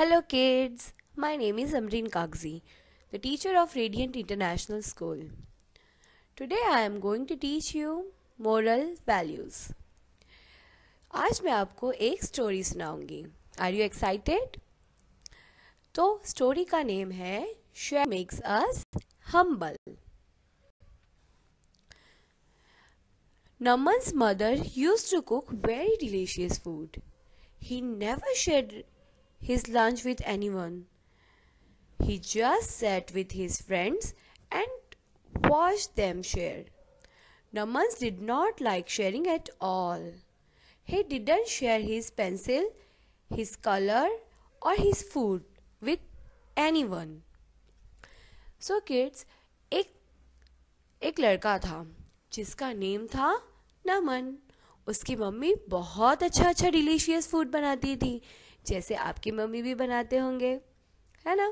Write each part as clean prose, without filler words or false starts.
Hello kids, my name is Amreen Kagzi, the teacher of Radiant International School. Today I am going to teach you moral values. आज मैं आपको एक story सुनाऊंगी. Are you excited? तो story का name है Share Makes Us Humble. Naman's mother used to cook very delicious food. He never shared his lunch with anyone. He just sat with his friends and watched them share. Naman did not like sharing at all. He didn't share his pencil, his color, or his food with anyone. So kids, एक लड़का था जिसका name था नमन. उसकी mummy बहुत अच्छा delicious food बनाती थी, जैसे आपकी मम्मी भी बनाते होंगे, है ना.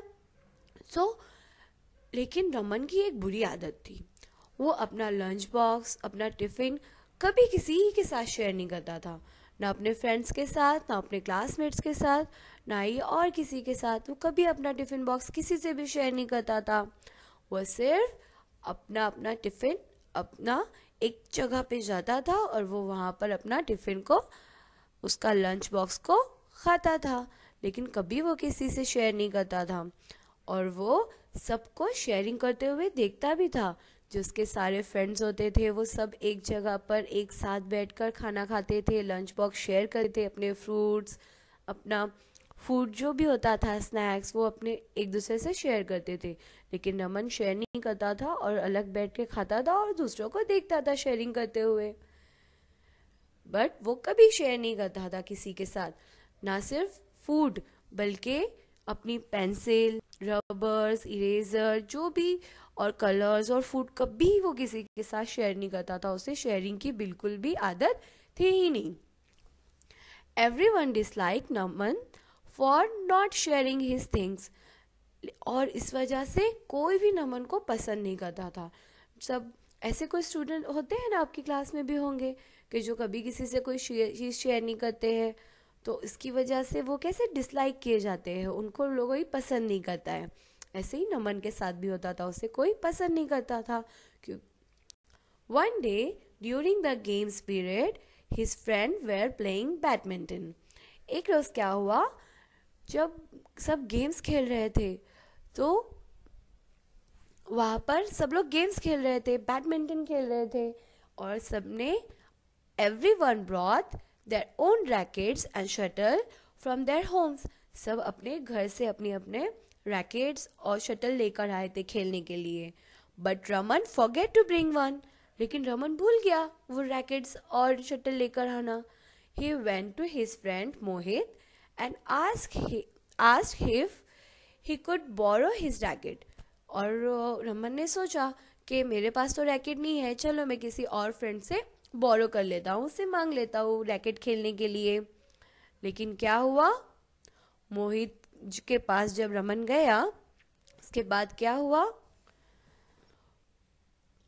लेकिन नमन की एक बुरी आदत थी. वो अपना लंच बॉक्स, अपना टिफ़िन कभी किसी के साथ शेयर नहीं करता था. ना अपने फ्रेंड्स के साथ, ना अपने क्लासमेट्स के साथ, ना ही और किसी के साथ. वो कभी अपना टिफ़िन बॉक्स किसी से भी शेयर नहीं करता था. वो सिर्फ अपना टिफ़िन अपना एक जगह पे जाता था और वो वहाँ पर अपना टिफ़िन को, उसका लंच बॉक्स को खाता था, लेकिन कभी वो किसी से शेयर नहीं करता था. और वो सबको शेयरिंग करते हुए देखता भी था. जो उसके सारे फ्रेंड्स होते थे वो सब एक जगह पर एक साथ बैठकर खाना खाते थे, लंच बॉक्स शेयर करते थे, अपने फ्रूट्स, अपना फूड जो भी होता था, स्नैक्स, वो अपने एक दूसरे से शेयर करते थे. लेकिन नमन शेयर नहीं करता था और अलग बैठ के खाता था और दूसरों को देखता था शेयरिंग करते हुए. बट वो कभी शेयर नहीं करता था किसी के साथ. ना सिर्फ फूड, बल्कि अपनी पेंसिल, रबर्स, इरेजर, जो भी और कलर्स और फूड कभी वो किसी के साथ शेयर नहीं करता था. उसे शेयरिंग की बिल्कुल भी आदत थी ही नहीं. Everyone dislike Naman for not sharing his things. और इस वजह से कोई भी नमन को पसंद नहीं करता था. सब ऐसे कोई स्टूडेंट होते हैं ना, आपकी क्लास में भी होंगे, कि जो कभी किसी से कोई चीज़ शेयर नहीं करते हैं. तो इसकी वजह से वो कैसे डिसलाइक किए जाते हैं, उनको लोगों ही पसंद नहीं करता है. ऐसे ही नमन के साथ भी होता था, उसे कोई पसंद नहीं करता था. क्यों? One day during the games period his friend were playing badminton. एक रोज क्या हुआ, जब सब गेम्स खेल रहे थे तो वहाँ पर सब लोग गेम्स खेल रहे थे, बैडमिंटन खेल रहे थे, और सबने everyone brought their own rackets and shuttle from their homes. सब अपने घर से अपने रैकेट्स और शटल लेकर आए थे खेलने के लिए. But Raman forget to bring one. लेकिन रमन भूल गया वो रैकेट्स और शटल लेकर आना. He went to his friend Mohit and asked if he could borrow his racket. और रमन ने सोचा कि मेरे पास तो रैकेट नहीं है, चलो मैं किसी और फ्रेंड से बोरो कर लेता हूँ, उससे मांग लेता हूँ रैकेट खेलने के लिए. लेकिन क्या हुआ, मोहित के पास जब रमन गया, उसके बाद क्या हुआ,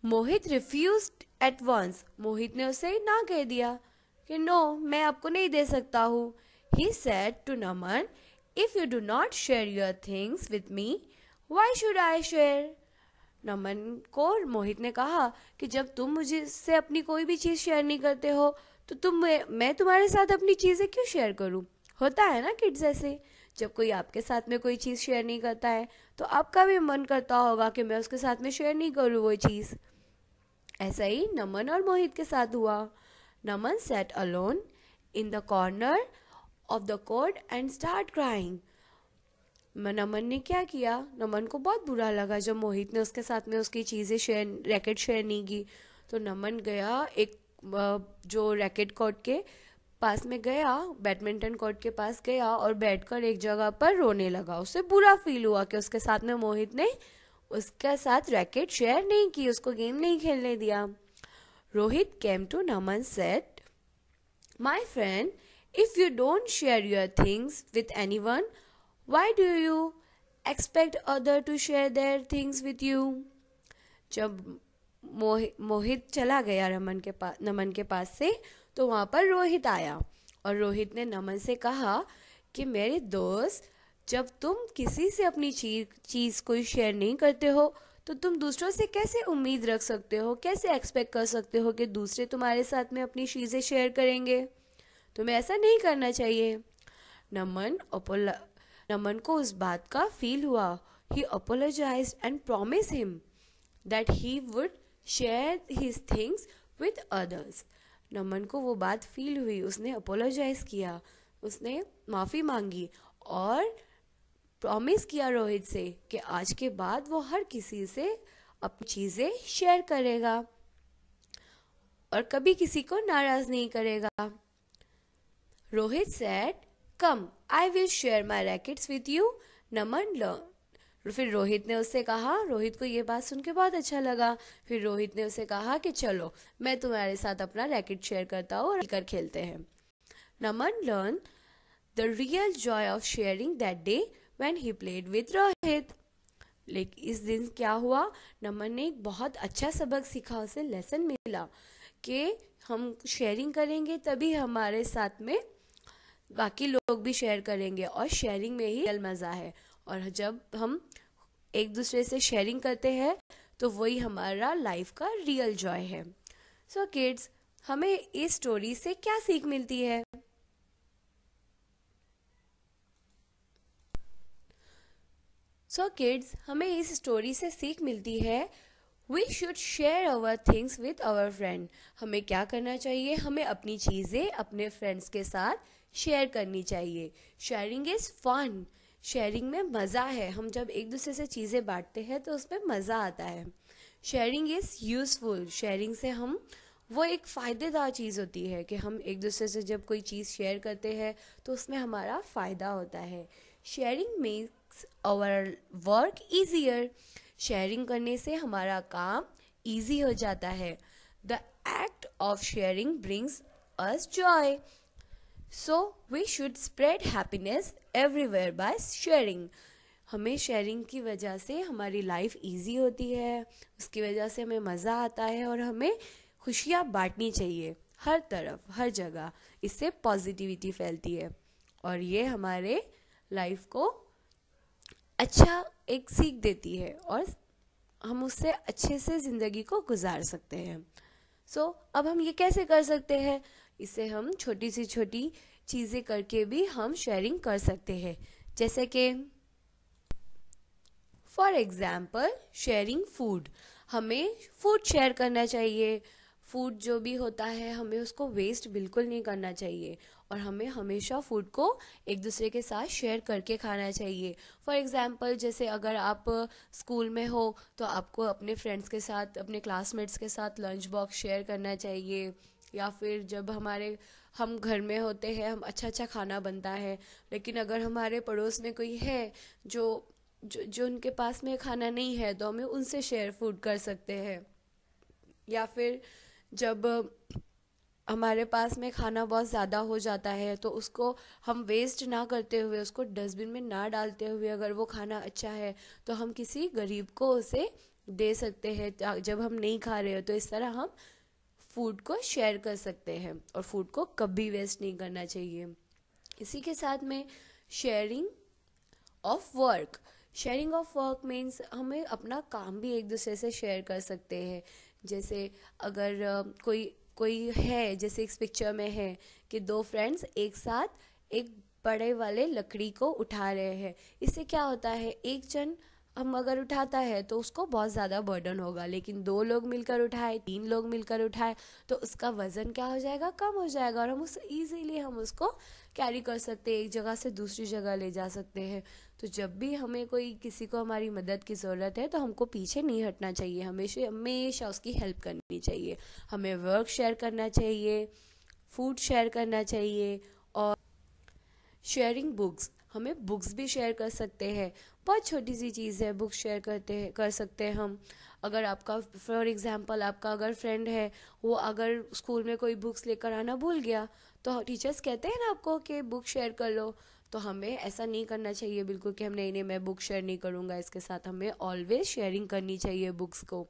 मोहित रिफ्यूज्ड एट वंस. मोहित ने उसे ना कह दिया कि नो, मैं आपको नहीं दे सकता हूँ. He said to Naman, if you do not share your things with me, why should I share. Naman को मोहित ने कहा कि जब तुम मुझे से अपनी कोई भी चीज़ शेयर नहीं करते हो तो मैं तुम्हारे साथ अपनी चीज़ें क्यों शेयर करूं. होता है ना किड्स, ऐसे जब कोई आपके साथ में कोई चीज़ शेयर नहीं करता है तो आपका भी मन करता होगा कि मैं उसके साथ में शेयर नहीं करूं वो चीज़. ऐसा ही नमन और मोहित के साथ हुआ. नमन sat alone in the corner of the court and started crying. नमन ने क्या किया, नमन को बहुत बुरा लगा जब मोहित ने उसके साथ में उसकी चीज़ें रैकेट शेयर नहीं की. तो नमन गया एक जो रैकेट कोर्ट के पास में गया, बैडमिंटन कोर्ट के पास गया और बैठकर एक जगह पर रोने लगा. उसे बुरा फील हुआ कि उसके साथ में मोहित ने उसके साथ रैकेट शेयर नहीं की, उसको गेम नहीं खेलने दिया. Rohit came to Naman said, my friend, if you don't share your things with anyone, why do you expect other to share their things with you. जब मोहित चला गया नमन के पास से, तो वहाँ पर रोहित आया और रोहित ने नमन से कहा कि मेरे दोस्त, जब तुम किसी से अपनी चीज़ कोई शेयर नहीं करते हो तो तुम दूसरों से कैसे उम्मीद रख सकते हो, कैसे एक्सपेक्ट कर सकते हो कि दूसरे तुम्हारे साथ में अपनी चीज़ें शेयर करेंगे। तुम्हें ऐसा नहीं करना चाहिए। नमन अपोला नमन को उस बात का फील हुआ। He apologize and promise him that he would share his things with others. Naman को वो बात फील हुई, उसने अपोलोजाइज किया, उसने माफ़ी मांगी और प्रॉमिस किया रोहित से कि आज के बाद वो हर किसी से अपनी चीज़ें शेयर करेगा और कभी किसी को नाराज़ नहीं करेगा। Rohit said, come I will share my rackets with you. Naman learn. फिर रोहित ने उससे कहा, रोहित को ये बात सुन के बहुत अच्छा लगा। फिर रोहित ने उसे कहा कि चलो मैं तुम्हारे साथ अपना रैकेट शेयर करता हूँ और मिलकर खेलते हैं। Naman learn the real joy of sharing that day when he played with Rohit. लेकिन इस दिन क्या हुआ, नमन ने एक बहुत अच्छा सबक सीखा, उसे लेसन मिला कि हम शेयरिंग करेंगे तभी हमारे साथ में बाकी लोग भी शेयर करेंगे और शेयरिंग में ही रियल मज़ा है। और जब हम एक दूसरे से शेयरिंग करते हैं तो वही हमारा लाइफ का रियल जॉय है। सो किड्स, हमें इस स्टोरी से क्या सीख मिलती है? हमें इस स्टोरी से सीख मिलती है we should share our things with our friend. हमें क्या करना चाहिए? हमें अपनी चीज़ें अपने फ्रेंड्स के साथ शेयर करनी चाहिए। Sharing is fun. शेयरिंग में मज़ा है। हम जब एक दूसरे से चीज़ें बांटते हैं तो उसमें मज़ा आता है। Sharing is useful. शेयरिंग से हम वो एक फ़ायदेदार चीज़ होती है कि हम एक दूसरे से जब कोई चीज़ शेयर करते हैं तो उसमें हमारा फ़ायदा होता है। Sharing makes our work easier. Sharing करने से हमारा काम ईजी हो जाता है। The act of sharing brings us joy, so we should spread happiness everywhere by sharing. हमें शेयरिंग की वजह से हमारी लाइफ इजी होती है, उसकी वजह से हमें मज़ा आता है और हमें खुशियाँ बांटनी चाहिए हर तरफ हर जगह। इससे पॉजिटिविटी फैलती है और ये हमारे लाइफ को अच्छा एक सीख देती है और हम उससे अच्छे से ज़िंदगी को गुजार सकते हैं। अब हम ये कैसे कर सकते हैं? इसे हम छोटी सी छोटी चीज़ें करके भी हम शेयरिंग कर सकते हैं। जैसे कि फॉर एग्जाम्पल शेयरिंग फूड। हमें फूड शेयर करना चाहिए। फूड जो भी होता है हमें उसको वेस्ट बिल्कुल नहीं करना चाहिए और हमें हमेशा फूड को एक दूसरे के साथ शेयर करके खाना चाहिए। फॉर एग्जांपल जैसे अगर आप स्कूल में हो तो आपको अपने फ्रेंड्स के साथ अपने क्लासमेट्स के साथ लंच बॉक्स शेयर करना चाहिए। या फिर जब हम घर में होते हैं, हम अच्छा अच्छा खाना बनता है, लेकिन अगर हमारे पड़ोस में कोई है जो जो जो उनके पास में खाना नहीं है तो हमें उनसे शेयर फूड कर सकते हैं। या फिर जब हमारे पास में खाना बहुत ज़्यादा हो जाता है तो उसको हम वेस्ट ना करते हुए, उसको डस्टबिन में ना डालते हुए, अगर वो खाना अच्छा है तो हम किसी गरीब को उसे दे सकते हैं जब हम नहीं खा रहे हो। तो इस तरह हम फूड को शेयर कर सकते हैं और फूड को कभी वेस्ट नहीं करना चाहिए। इसी के साथ में sharing of work. Sharing of work means हमें अपना काम भी एक दूसरे से शेयर कर सकते हैं। जैसे अगर कोई कोई है, जैसे इस पिक्चर में है कि दो फ्रेंड्स एक साथ एक बड़े वाले लकड़ी को उठा रहे हैं। इससे क्या होता है, एक जन हम अगर उठाता है तो उसको बहुत ज़्यादा बर्डन होगा, लेकिन दो लोग मिलकर उठाए, तीन लोग मिलकर उठाए तो उसका वज़न क्या हो जाएगा, कम हो जाएगा और हम उस ईजीली हम उसको कैरी कर सकते हैं, एक जगह से दूसरी जगह ले जा सकते हैं। तो जब भी हमें कोई किसी को हमारी मदद की ज़रूरत है तो हमको पीछे नहीं हटना चाहिए, हमेशा हमेशा उसकी हेल्प करनी चाहिए। हमें वर्क शेयर करना चाहिए, फूड शेयर करना चाहिए और शेयरिंग बुक्स। हमें बुक्स भी शेयर कर सकते हैं। बहुत छोटी सी चीज़ है, बुक्स शेयर कर सकते हैं हम। अगर आपका फॉर एग्जांपल आपका अगर फ्रेंड है, वो अगर स्कूल में कोई बुक्स लेकर आना भूल गया तो टीचर्स कहते हैं ना आपको कि बुक शेयर कर लो, तो हमें ऐसा नहीं करना चाहिए बिल्कुल कि हम नहीं मैं बुक शेयर नहीं करूँगा इसके साथ। हमें ऑलवेज शेयरिंग करनी चाहिए बुक्स को।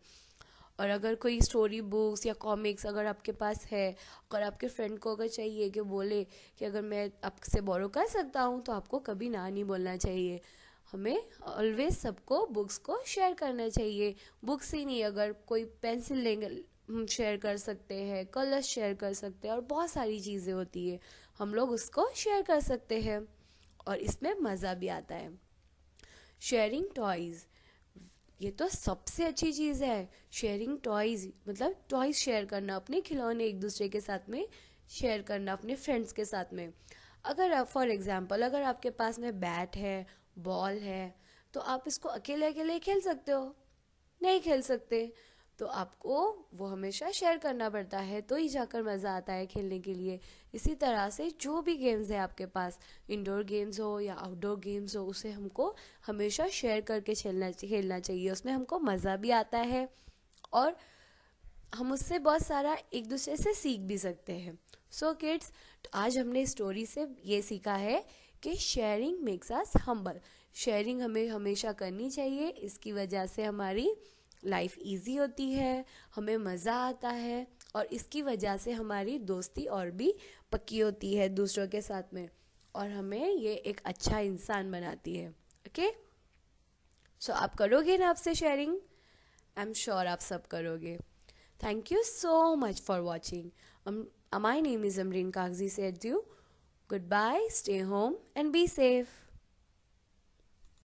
और अगर कोई स्टोरी बुक्स या कॉमिक्स अगर आपके पास है, अगर आपके फ्रेंड को अगर चाहिए कि बोले कि अगर मैं आपसे बोरो कर सकता हूँ, तो आपको कभी ना नहीं बोलना चाहिए। हमें ऑलवेज सबको बुक्स को शेयर करना चाहिए। बुक्स ही नहीं, अगर कोई पेंसिल लेंगे हम शेयर कर सकते हैं, कलर्स शेयर कर सकते हैं, और बहुत सारी चीज़ें होती है हम लोग उसको शेयर कर सकते हैं, और इसमें मज़ा भी आता है। शेयरिंग टॉयज़, ये तो सबसे अच्छी चीज़ है। शेयरिंग टॉयज़ मतलब टॉयज़ शेयर करना, अपने खिलौने एक दूसरे के साथ में शेयर करना, अपने फ्रेंड्स के साथ में। अगर आप फॉर एग्जांपल अगर आपके पास में बैट है, बॉल है, तो आप इसको अकेले अकेले खेल सकते हो? नहीं खेल सकते। तो आपको वो हमेशा शेयर करना पड़ता है, तो ही जाकर मज़ा आता है खेलने के लिए। इसी तरह से जो भी गेम्स है आपके पास, इंडोर गेम्स हो या आउटडोर गेम्स हो, उसे हमको हमेशा शेयर करके खेलना चाहिए। उसमें हमको मज़ा भी आता है, और हम उससे बहुत सारा एक दूसरे से सीख भी सकते हैं। सो किड्स, आज हमने स्टोरी से ये सीखा है कि sharing makes us humble. Sharing हमें हमेशा करनी चाहिए, इसकी वजह से हमारी लाइफ इजी होती है, हमें मज़ा आता है, और इसकी वजह से हमारी दोस्ती और भी पक्की होती है दूसरों के साथ में, और हमें ये एक अच्छा इंसान बनाती है। ओके, सो आप करोगे ना आपसे शेयरिंग? आई एम श्योर आप सब करोगे। Thank you so much for watching. My name is Amreen Kagzi said you. Goodbye, stay home and be safe.